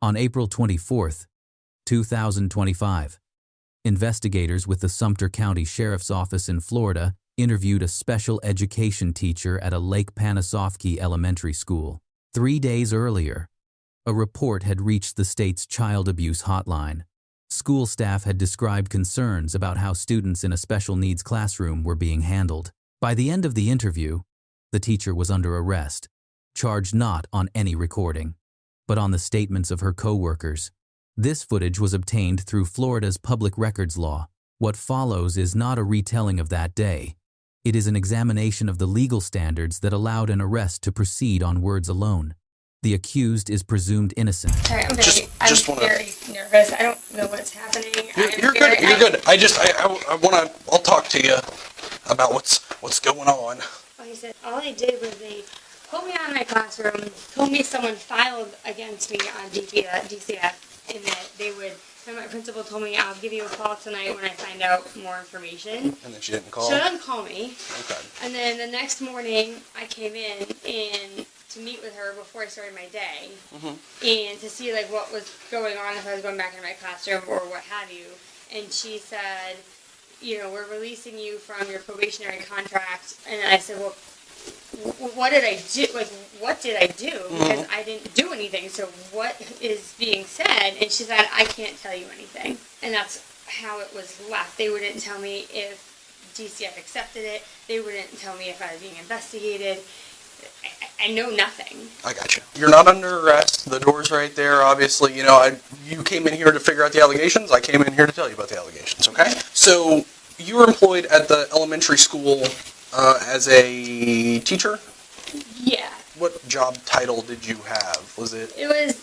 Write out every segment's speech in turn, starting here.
On April 24, 2025, investigators with the Sumter County Sheriff's Office in Florida interviewed a special education teacher at a Lake Panasoffkee elementary school. 3 days earlier, a report had reached the state's child abuse hotline. School staff had described concerns about how students in a special needs classroom were being handled. By the end of the interview, the teacher was under arrest, charged not on any recording, but on the statements of her co-workers. This footage was obtained through Florida's public records law. What follows is not a retelling of that day. It is an examination of the legal standards that allowed an arrest to proceed on words alone. The accused is presumed innocent. Sorry, I'm very nervous. I don't know what's happening. You're good. You're good. I'll talk to you about what's going on. Like I said, all they did was they pulled me out of my classroom, told me someone filed against me on DCF, and that they would. And my principal told me, I'll give you a call tonight when I find out more information. And then she didn't call? She didn't call me. Okay. And then the next morning, I came in and to meet with her before I started my day, and to see like what was going on, if I was going back into my classroom or what have you. And she said, you know, we're releasing you from your probationary contract. And I said, well, what did I do? Like, what did I do? Because I didn't do anything. So what is being said? And she said, I can't tell you anything. And that's how it was left. They wouldn't tell me if DCF accepted it. They wouldn't tell me if I was being investigated. I know nothing. I got you. You're not under arrest. The door's right there. Obviously, you know, you came in here to figure out the allegations. I came in here to tell you about the allegations, okay? So you were employed at the elementary school as a teacher? Yeah. What job title did you have? Was it? It was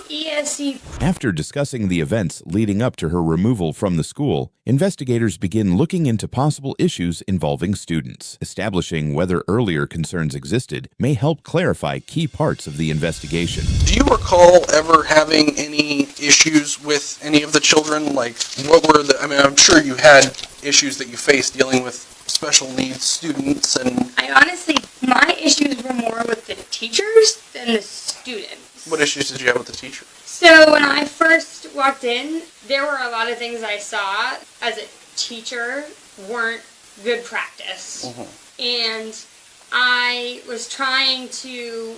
ESC. After discussing the events leading up to her removal from the school, investigators begin looking into possible issues involving students. Establishing whether earlier concerns existed may help clarify key parts of the investigation. Do you recall ever having any issues with any of the children? Like, what were the, I mean, I'm sure you had issues that you faced dealing with special needs students and... I honestly, my issues were more with the teachers than the students. What issues did you have with the teachers? So when I first walked in, there were a lot of things I saw as a teacher weren't good practice. And I was trying to,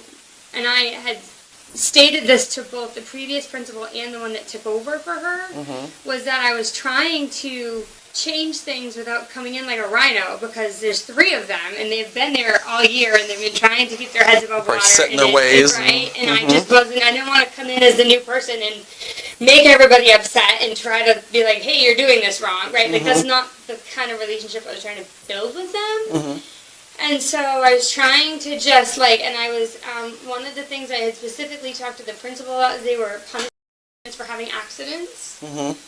and I had stated this to both the previous principal and the one that took over for her, was that I was trying to change things without coming in like a rhino, because there's 3 of them and they've been there all year and they've been trying to keep their heads above water. Set in their ways. Right? And I just wasn't, I didn't want to come in as the new person and make everybody upset and try to be like, hey, you're doing this wrong, right? Like, that's not the kind of relationship I was trying to build with them. And so I was trying to just like, and I was, one of the things I had specifically talked to the principal about is they were punished for having accidents.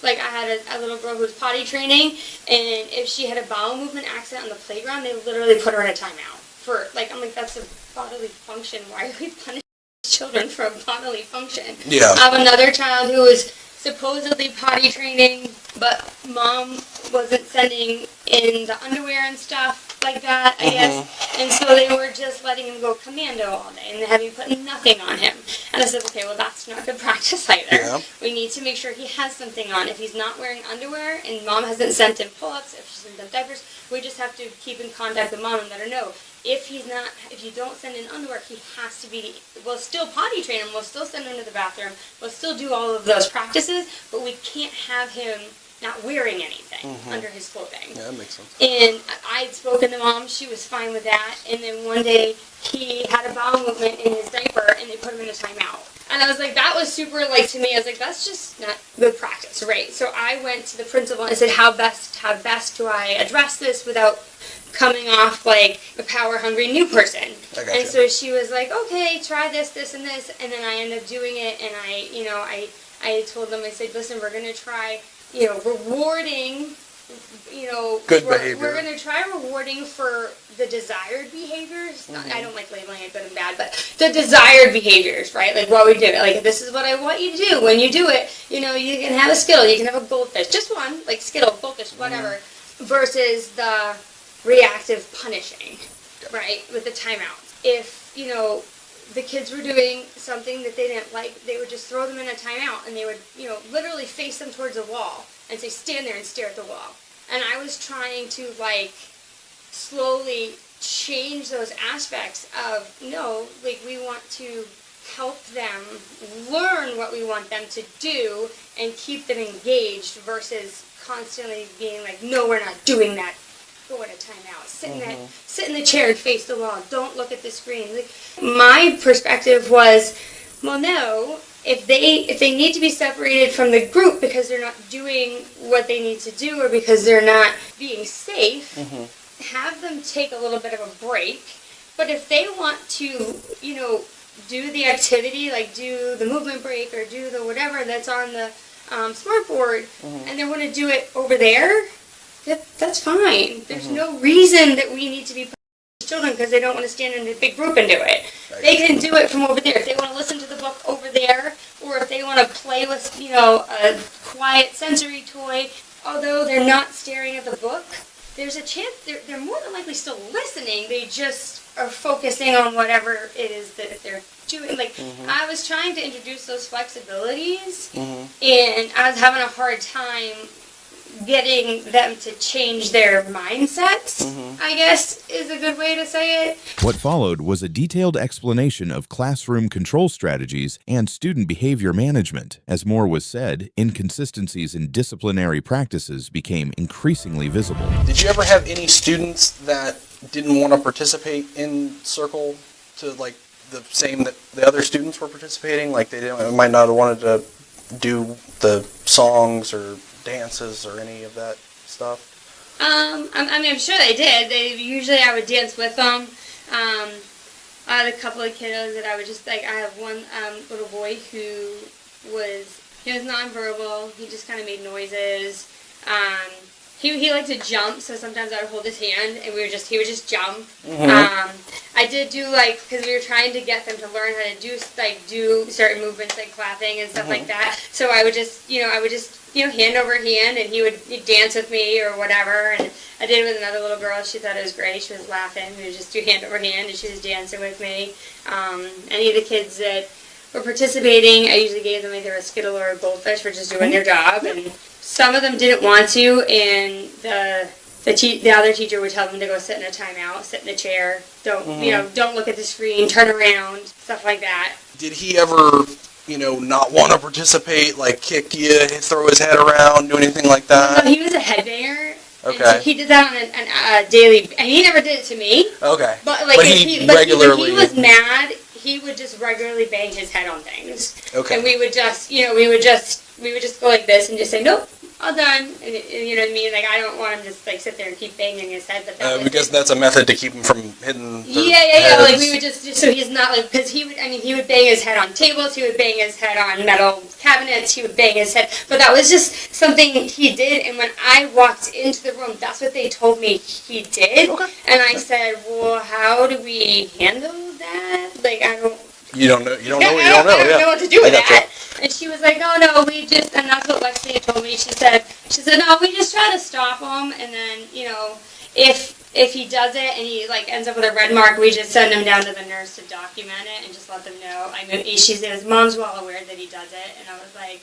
Like, I had a little girl who was potty training, and if she had a bowel movement accident on the playground, they literally put her in a timeout. For, like, I'm like, that's a bodily function. Why are we punishing children for a bodily function? Yeah. I have another child who was supposedly potty training, but mom wasn't sending in the underwear and stuff like that, I guess. And so they were just letting him go commando all day and having put nothing on him. And I said, okay, well, that's not good practice either. Yeah. We need to make sure he has something on. If he's not wearing underwear and mom hasn't sent him pull-ups, if she's sent him diapers, we just have to keep in contact with mom and let her know. If you don't send in underwear, he has to be, we'll still potty train him, we'll still send him to the bathroom, we'll still do all of those practices, but we can't have him not wearing anything under his clothing. Yeah, that makes sense. And I'd spoken to mom, she was fine with that, and then one day he had a bowel movement in his diaper and they put him in a timeout. And I was like, that was super, like, to me, I was like, that's just not good practice, right? So I went to the principal and I said, how best do I address this without coming off like a power-hungry new person? And so she was like, okay, try this, this, and this. And then I ended up doing it, and I told them, I said, listen, we're going to try, rewarding, good behavior. We're going to try rewarding for the desired behaviors. I don't like labeling it good and bad, but the desired behaviors, right? Like what we do. Like, this is what I want you to do. When you do it, you can have a Skittle, you can have a goldfish, just one, like Skittle, goldfish, whatever, versus the reactive punishing, right, with the timeout. If, the kids were doing something that they didn't like, they would just throw them in a timeout, and they would, literally face them towards a wall and say, stand there and stare at the wall. And I was trying to, slowly change those aspects of, no, we want to help them learn what we want them to do and keep them engaged versus constantly being like, no, we're not doing that. Go in a timeout. Sit in the chair and face the wall. Don't look at the screen. My perspective was, well, no. If they need to be separated from the group because they're not doing what they need to do or because they're not being safe, have them take a little bit of a break. But if they want to, do the activity, like do the movement break or do the whatever that's on the smart board, and they want to do it over there, that's fine. There's no reason that we need to be children because they don't want to stand in a big group and do it. They can do it from over there. If they want to listen to the book over there, or if they want to play with, a quiet sensory toy, although they're not staring at the book, there's a chance they're more than likely still listening. They just are focusing on whatever it is that they're doing. I was trying to introduce those flexibilities, and I was having a hard time getting them to change their mindsets, I guess is a good way to say it. What followed was a detailed explanation of classroom control strategies and student behavior management. As more was said, inconsistencies in disciplinary practices became increasingly visible. Did you ever have any students that didn't want to participate in Circle to the same that the other students were participating? Might not have wanted to do the songs or dances or any of that stuff? I'm sure they did. I would dance with them. I had a couple of kiddos that I would just I have one little boy who was nonverbal. He just kind of made noises. He liked to jump, so sometimes I would hold his hand and he would just jump. I did do because we were trying to get them to learn how to do certain movements like clapping and stuff like that. So I would just hand over hand, and he'd dance with me or whatever. And I did it with another little girl. She thought it was great. She was laughing. We would just do hand over hand, and she was dancing with me. Any of the kids that were participating, I usually gave them either a Skittle or a Goldfish for just doing their job. And some of them didn't want to, and the other teacher would tell them to go sit in a timeout, sit in a chair, don't look at the screen, turn around, stuff like that. Did he ever not want to participate, kick you, throw his head around, do anything like that? No, he was a headbanger. Okay. And so he did that on a daily, and he never did it to me. Okay. But when he was mad, he would just regularly bang his head on things. Okay. And we would just go like this and just say, nope, all done. And you know what I mean? I don't want him to sit there and keep banging his head. But because that's a method to keep him from hitting their Yeah. heads. We would just so he's not because he would bang his head on tables. He would bang his head on metal cabinets. He would bang his head. But that was just something he did. And when I walked into the room, that's what they told me he did. Okay. And I said, well, how do we handle that? I don't. You don't know. I don't know what to do with that. And she was like, oh no, and that's what Lexi told me. She said, no, we just try to stop him, and then, if he does it and he ends up with a red mark, we just send him down to the nurse to document it and just let them know. She said his mom's well aware that he does it, and I was like,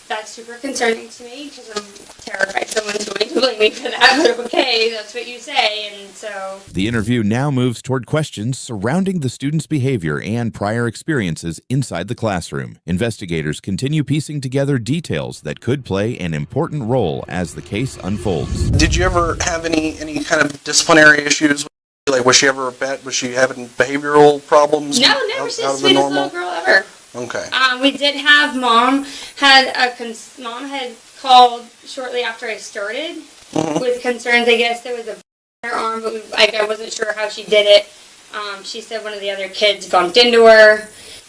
that's super concerning to me because I'm terrified someone's going to blame me for that, but okay, that's what you say, and so. The interview now moves toward questions surrounding the student's behavior and prior experiences inside the classroom. Investigators continue piecing together details that could play an important role as the case unfolds. Did you ever have any kind of disciplinary issues? Was she ever was she having behavioral problems? No, never. She's the sweetest little girl ever. Okay. We did have mom had called shortly after I started with concerns. I guess there was a in her arm, but I wasn't sure how she did it. She said one of the other kids bumped into her,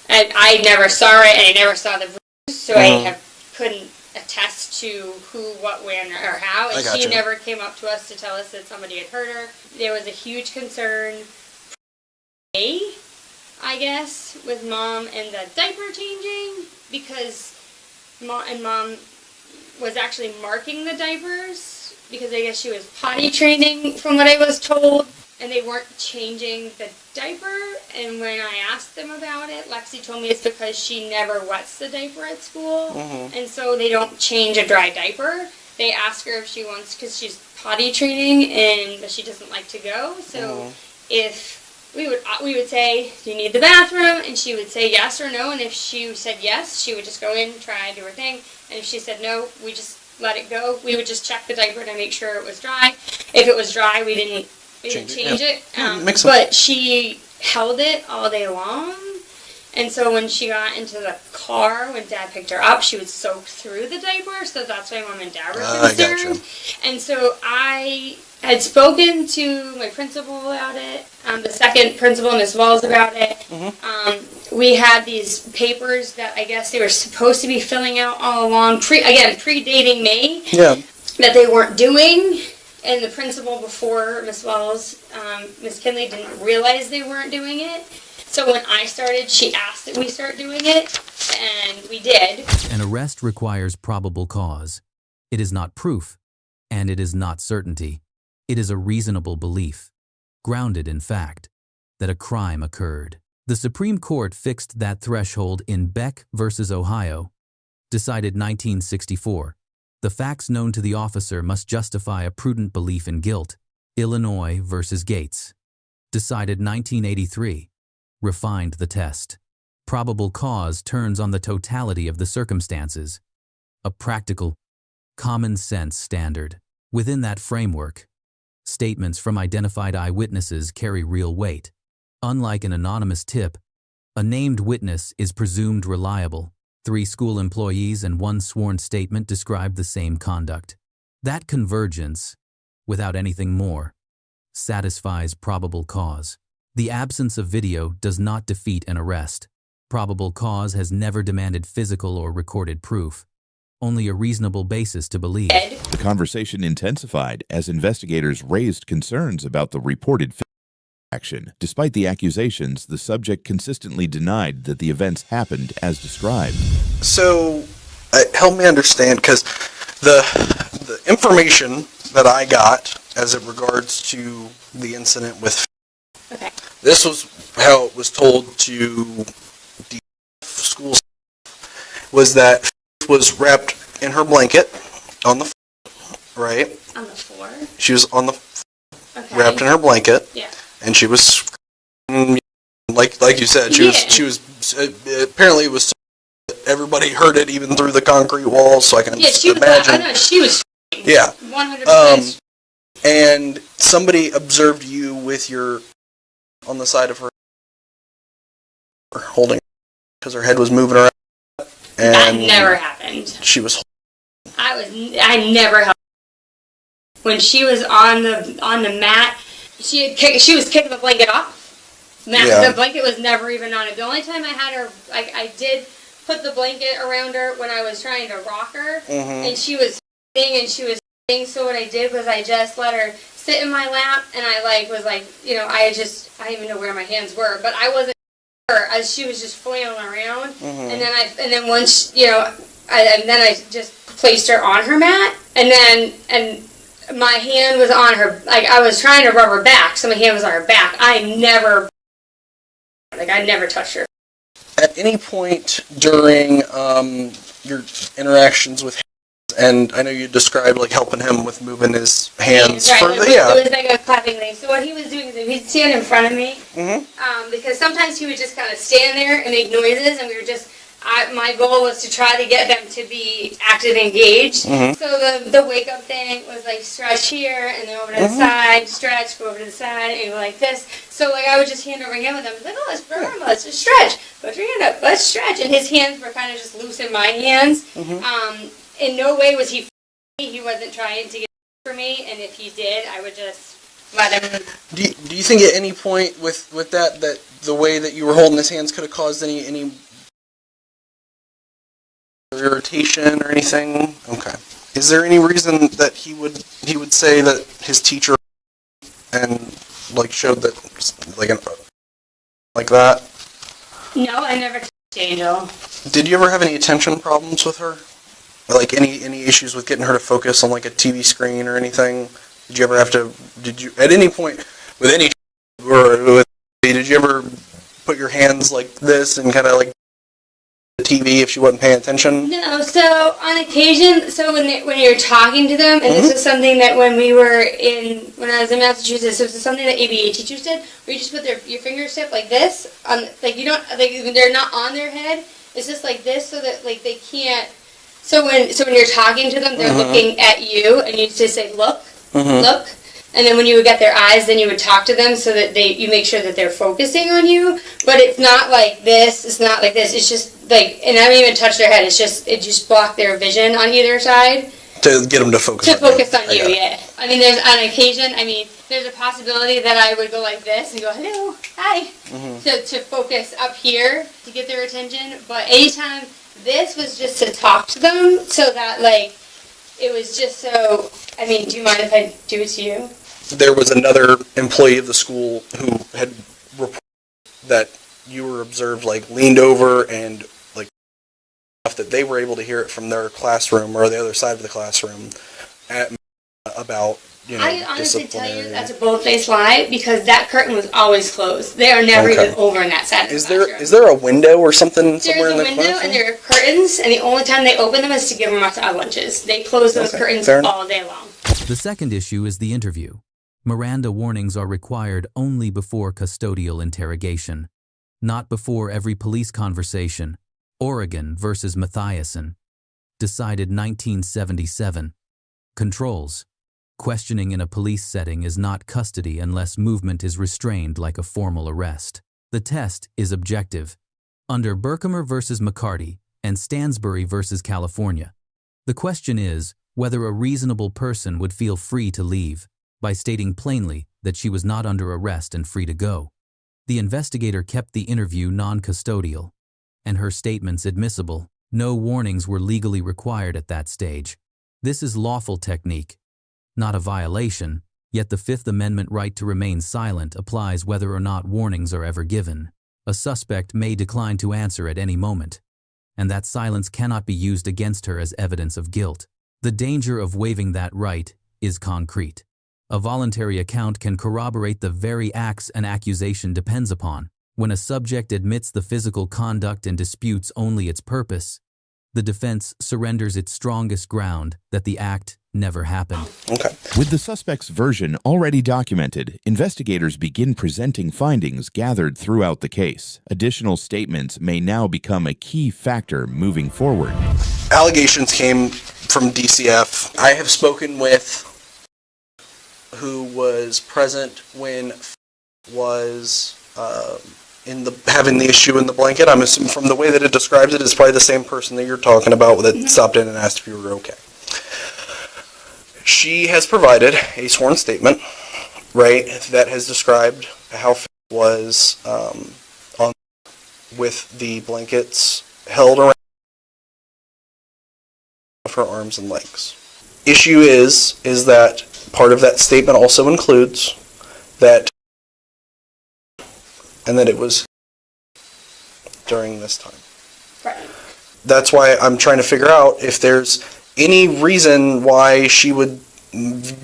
and I never saw it, and I never saw the bruise, so I couldn't attest to who, what, when, or how. And she never came up to us to tell us that somebody had hurt her. There was a huge concern. I guess, with mom and the diaper changing, because mom was actually marking the diapers, because I guess she was potty training from what I was told, and they weren't changing the diaper. And when I asked them about it, Lexi told me it's because she never wets the diaper at school, and so they don't change a dry diaper. They ask her if she wants, because she's potty training but she doesn't like to go. So if we would say, do you need the bathroom? And she would say yes or no. And if she said yes, she would just go in, try, do her thing. And if she said no, we just let it go. We would just check the diaper to make sure it was dry. If it was dry, we didn't change it. Makes sense. But she held it all day long. And so when she got into the car, when Dad picked her up, she would soak through the diaper. So that's why Mom and Dad were concerned. Gotcha. And so I had spoken to my principal about it, the second principal, Miss Walls, about it. We had these papers that I guess they were supposed to be filling out all along, predating May, that they weren't doing. And the principal before Miss Walls, Miss Kinley, didn't realize they weren't doing it. So when I started, she asked that we start doing it, and we did. An arrest requires probable cause. It is not proof, and it is not certainty. It is a reasonable belief, grounded in fact, that a crime occurred. The Supreme Court fixed that threshold in Beck versus Ohio, decided 1964. The facts known to the officer must justify a prudent belief in guilt. Illinois versus Gates, decided 1983. Refined the test. Probable cause turns on the totality of the circumstances, a practical, common-sense standard. Within that framework, statements from identified eyewitnesses carry real weight. Unlike an anonymous tip, a named witness is presumed reliable. 3 school employees and 1 sworn statement describe the same conduct. That convergence, without anything more, satisfies probable cause. The absence of video does not defeat an arrest. Probable cause has never demanded physical or recorded proof, only a reasonable basis to believe. The conversation intensified as investigators raised concerns about the reported action. Despite the accusations, the subject consistently denied that the events happened as described. So, help me understand, because the information that I got as it regards to the incident with this was how it was told to the school was that was wrapped in her blanket on the floor, right? On the floor? She was on the wrapped in her blanket. Yeah. And she was like you said, she was apparently it was so that everybody heard it even through the concrete walls, so I can imagine. I know, she was 100%. And somebody observed you with your on the side of her holding because her head was moving around. And that never happened. She was. I never held. When she was on the mat, she was kicking the blanket off. The blanket was never even on it. The only time I had her, I did put the blanket around her when I was trying to rock her, and she was sitting. So what I did was I just let her sit in my lap, and I I didn't even know where my hands were, but I wasn't her as she was just flailing around, and then once I just placed her on her mat, and my hand was on her, I was trying to rub her back, so my hand was on her back. I never touched her. At any point during your interactions with him, and I know you described helping him with moving his hands further. Yeah. It was like a clapping thing. So what he was doing is he'd stand in front of me, because sometimes he would just kind of stand there and make noises, and we were just. My goal was to try to get them to be active, engaged. So the wake up thing was stretch here and then over to the side, stretch, go over to the side, and go like this. So I would just hand over hand with him. Oh, let's burn, let's just stretch. Put your hand up, let's stretch. And his hands were kind of just loose in my hands. In no way was he. He wasn't trying to get for me, and if he did, I would just let him. Do you think at any point with that the way that you were holding his hands could have caused any irritation or anything? Okay. Is there any reason that he would say that his teacher and showed that like that? No, I never touched Angel. Did you ever have any attention problems with her? Any issues with getting her to focus on a TV screen or anything? Did you ever have to? Did you at any point with any or did you ever put your hands like this and kind of like the TV if she wasn't paying attention? No, so on occasion, so when you're talking to them, and this is something that when I was in Massachusetts, this is something that ABA teachers did, where you just put your fingertip like this, on, like you don't, like they're not on their head, it's just like this so that like they can't, so when you're talking to them, they're looking at you, and you just say, look, look. And then when you would get their eyes, then you would talk to them so that you make sure that they're focusing on you. But it's not like this. It's not like this. It's just like, and I don't even touch their head. It just blocked their vision on either side. To get them to focus on you, yeah. I mean, there's a possibility that I would go like this and go, hello, hi. To focus up here to get their attention. But anytime, this was just to talk to them so that, like, it was just so, I mean, do you mind if I do it to you? There was another employee of the school who had reported that you were observed, like, leaned over and, like, enough that they were able to hear it from their classroom or the other side of the classroom about, you know, I honestly tell you that's a bold-faced lie because that curtain was always closed. They are never even over on that side of the classroom. Is there a window or something somewhere in the classroom? There's a window and there are curtains, and the only time they open them is to give them out to lunches. They close those curtains all day long. The second issue is the interview. Miranda warnings are required only before custodial interrogation, not before every police conversation. Oregon versus Mathiason. Decided 1977. Controls. Questioning in a police setting is not custody unless movement is restrained like a formal arrest. The test is objective. Under Berkemer versus McCarty and Stansbury versus California, the question is whether a reasonable person would feel free to leave by stating plainly that she was not under arrest and free to go. The investigator kept the interview non-custodial and her statements admissible. No warnings were legally required at that stage. This is lawful technique, not a violation, yet the Fifth Amendment right to remain silent applies whether or not warnings are ever given. A suspect may decline to answer at any moment, and that silence cannot be used against her as evidence of guilt. The danger of waiving that right is concrete. A voluntary account can corroborate the very acts an accusation depends upon. When a subject admits the physical conduct and disputes only its purpose, the defense surrenders its strongest ground that the act never happened. Okay. With the suspect's version already documented, investigators begin presenting findings gathered throughout the case. Additional statements may now become a key factor moving forward. Allegations came from DCF. I have spoken with who was present when was having the issue in the blanket. I'm assuming from the way that it describes it, it's probably the same person that you're talking about that stopped in and asked if you were okay. She has provided a sworn statement, right, that has described how was on with the blankets held around her arms and legs. Issue is that part of that statement also includes that and that it was during this time. Right. That's why I'm trying to figure out if there's any reason why she would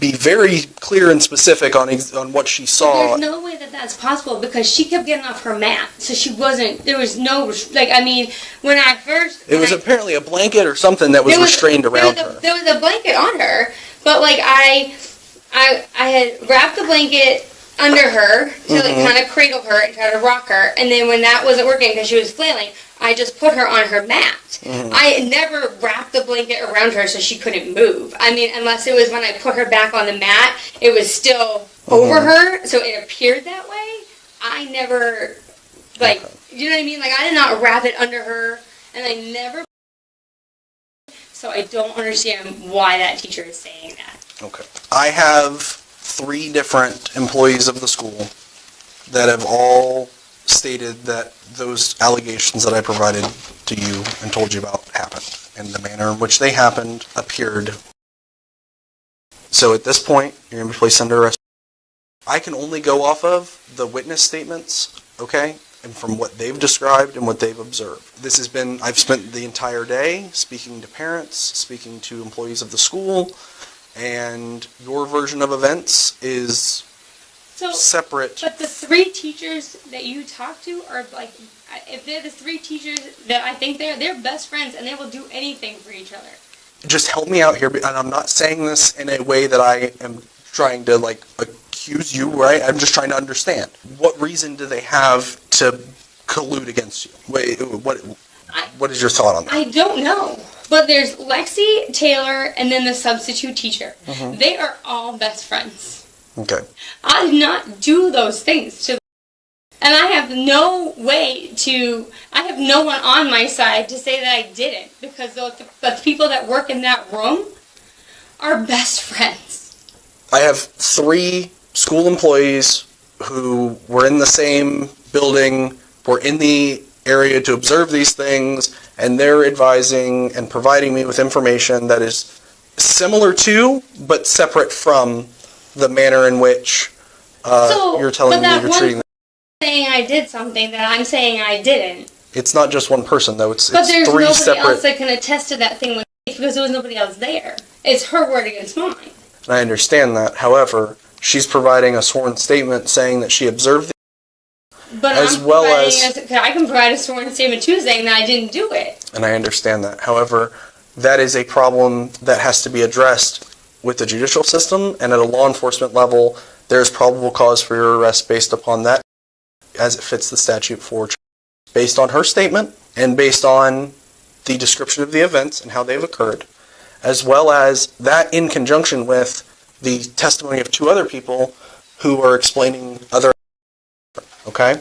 be very clear and specific on what she saw. There's no way that that's possible because she kept getting off her mat, so she wasn't. There was no like. I mean, when I first. It was apparently a blanket or something that was restrained around her. There was a blanket on her, but like I had wrapped the blanket under her to like kind of cradle her and try to rock her, and then when that wasn't working because she was flailing, I just put her on her mat. I never wrapped the blanket around her so she couldn't move. I mean, unless it was when I put her back on the mat, it was still over her, so it appeared that way. I never, like, you know what I mean? Like, I did not wrap it under her, and I never. So I don't understand why that teacher is saying that. Okay. I have 3 different employees of the school that have all stated that those allegations that I provided to you and told you about happened, and the manner in which they happened appeared. So at this point, you're going to be placed under arrest. I can only go off of the witness statements, okay, and from what they've described and what they've observed. This has been, I've spent the entire day speaking to parents, speaking to employees of the school, and your version of events is separate. But the 3 teachers that you talk to are like, if they're the 3 teachers that I think they're best friends and they will do anything for each other. Just help me out here, and I'm not saying this in a way that I am trying to like accuse you, right? I'm just trying to understand. What reason do they have to collude against you? Wait, what is your thought on that? I don't know. But there's Lexi, Taylor, and then the substitute teacher. They are all best friends. Okay. I did not do those things to them. And I have no one on my side to say that I didn't, because the people that work in that room are best friends. I have 3 school employees who were in the same building, were in the area to observe these things, and they're advising and providing me with information that is similar to, but separate from, the manner in which you're telling me you're treating them. Saying I did something that I'm saying I didn't. It's not just one person, though. It's 3 separate... But there's nobody else that can attest to that thing with me, because there was nobody else there. It's her word against mine. And I understand that. However, she's providing a sworn statement saying that she observed But as well as... I can provide a sworn statement too saying that I didn't do it. And I understand that. However, that is a problem that has to be addressed with the judicial system, and at a law enforcement level, there's probable cause for your arrest based upon that, as it fits the statute for based on her statement and based on the description of the events and how they've occurred, as well as that in conjunction with the testimony of 2 other people who are explaining other... Okay?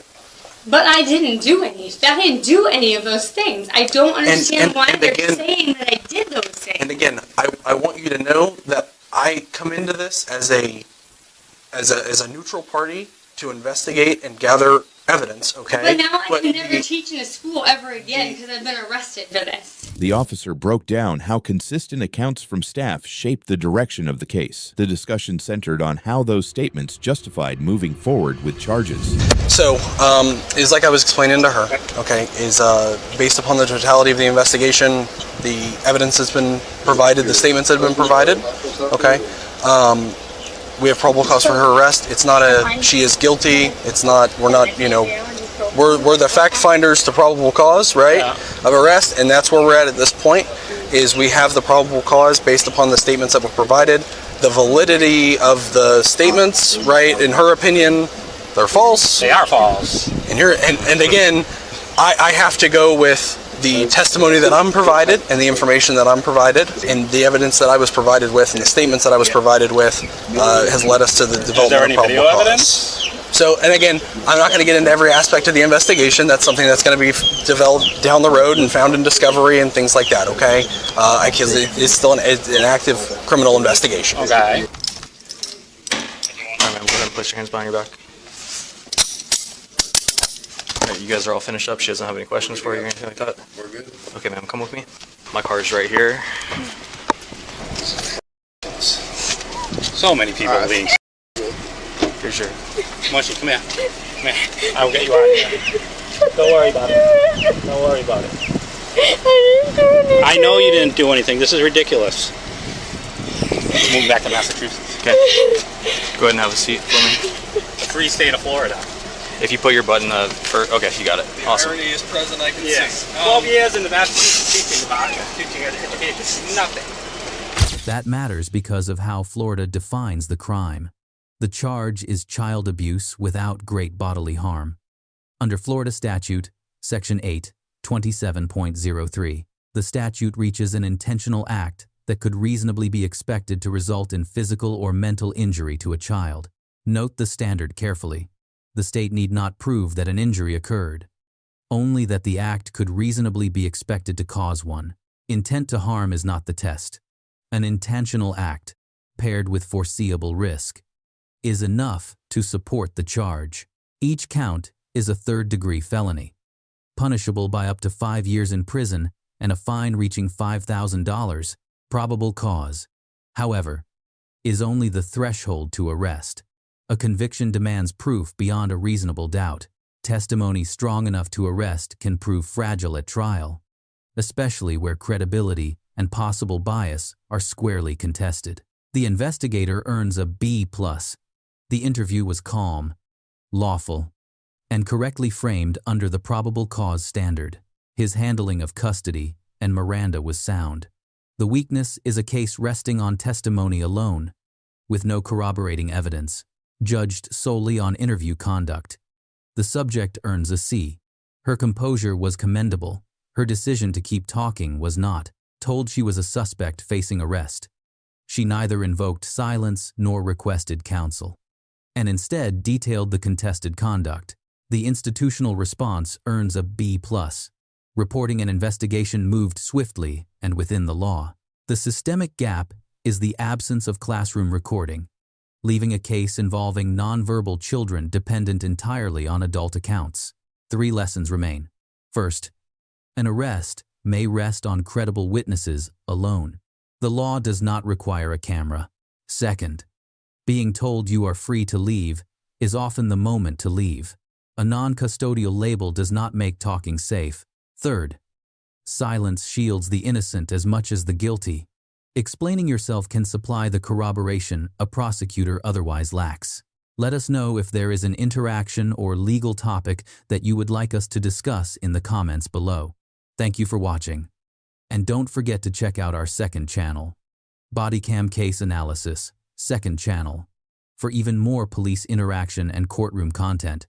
But I didn't do any of those things. I don't understand why they're saying that I did those things. And again, I want you to know that I come into this as a neutral party to investigate and gather evidence, okay? But now I can never teach in a school ever again because I've been arrested for this. The officer broke down how consistent accounts from staff shaped the direction of the case. The discussion centered on how those statements justified moving forward with charges. So, is like I was explaining to her, okay, is based upon the totality of the investigation, the evidence has been provided, the statements that have been provided, okay? We have probable cause for her arrest. It's not she is guilty. It's not, we're not, we're the fact finders to probable cause, right, of arrest, and that's where we're at this point, is we have the probable cause based upon the statements that were provided. The validity of the statements, right, in her opinion, they're false. They are false. And again, I have to go with the testimony that I'm provided and the information that I'm provided and the evidence that I was provided with and the statements that I was provided with has led us to the development of probable cause. Evidence? So, and again, I'm not going to get into every aspect of the investigation. That's something that's going to be developed down the road and found in discovery and things like that, okay? Because it's still an active criminal investigation. Okay. All right, ma'am, go ahead and place your hands behind your back. All right, you guys are all finished up. She doesn't have any questions for you or anything like that? We're good. Okay, ma'am, come with me. My car is right here. So many people are being... Here's your... Munchie, come here. Come here. I'll get you out of here. Don't worry about it. Don't worry about it. I know you didn't do anything. This is ridiculous. Moving back to Massachusetts. Okay. Go ahead and have a seat for me. Free state of Florida. If you put your butt in the first... Okay, you got it. Awesome. Irony is present, I can see. 12 years in the Massachusetts teaching about it. Teaching education. Nothing. That matters because of how Florida defines the crime. The charge is child abuse without great bodily harm. Under Florida Statute, Section 8, 27.03, the statute reaches an intentional act that could reasonably be expected to result in physical or mental injury to a child. Note the standard carefully. The state need not prove that an injury occurred, only that the act could reasonably be expected to cause one. Intent to harm is not the test. An intentional act, paired with foreseeable risk, is enough to support the charge. Each count is a third-degree felony, punishable by up to 5 years in prison and a fine reaching $5,000. Probable cause, however, is only the threshold to arrest. A conviction demands proof beyond a reasonable doubt. Testimony strong enough to arrest can prove fragile at trial, especially where credibility and possible bias are squarely contested. The investigator earns a B+, The interview was calm, lawful, and correctly framed under the probable cause standard. His handling of custody and Miranda was sound. The weakness is a case resting on testimony alone, with no corroborating evidence, judged solely on interview conduct. The subject earns a C. Her composure was commendable. Her decision to keep talking was not. Told she was a suspect facing arrest, she neither invoked silence nor requested counsel, and instead detailed the contested conduct. The institutional response earns a B+. Reporting an investigation moved swiftly and within the law. The systemic gap is the absence of classroom recording, leaving a case involving nonverbal children dependent entirely on adult accounts. 3 lessons remain. First, an arrest may rest on credible witnesses alone. The law does not require a camera. Second, being told you are free to leave is often the moment to leave. A non-custodial label does not make talking safe. Third, silence shields the innocent as much as the guilty. Explaining yourself can supply the corroboration a prosecutor otherwise lacks. Let us know if there is an interaction or legal topic that you would like us to discuss in the comments below. Thank you for watching. And don't forget to check out our second channel, Bodycam Case Analysis, second channel, for even more police interaction and courtroom content.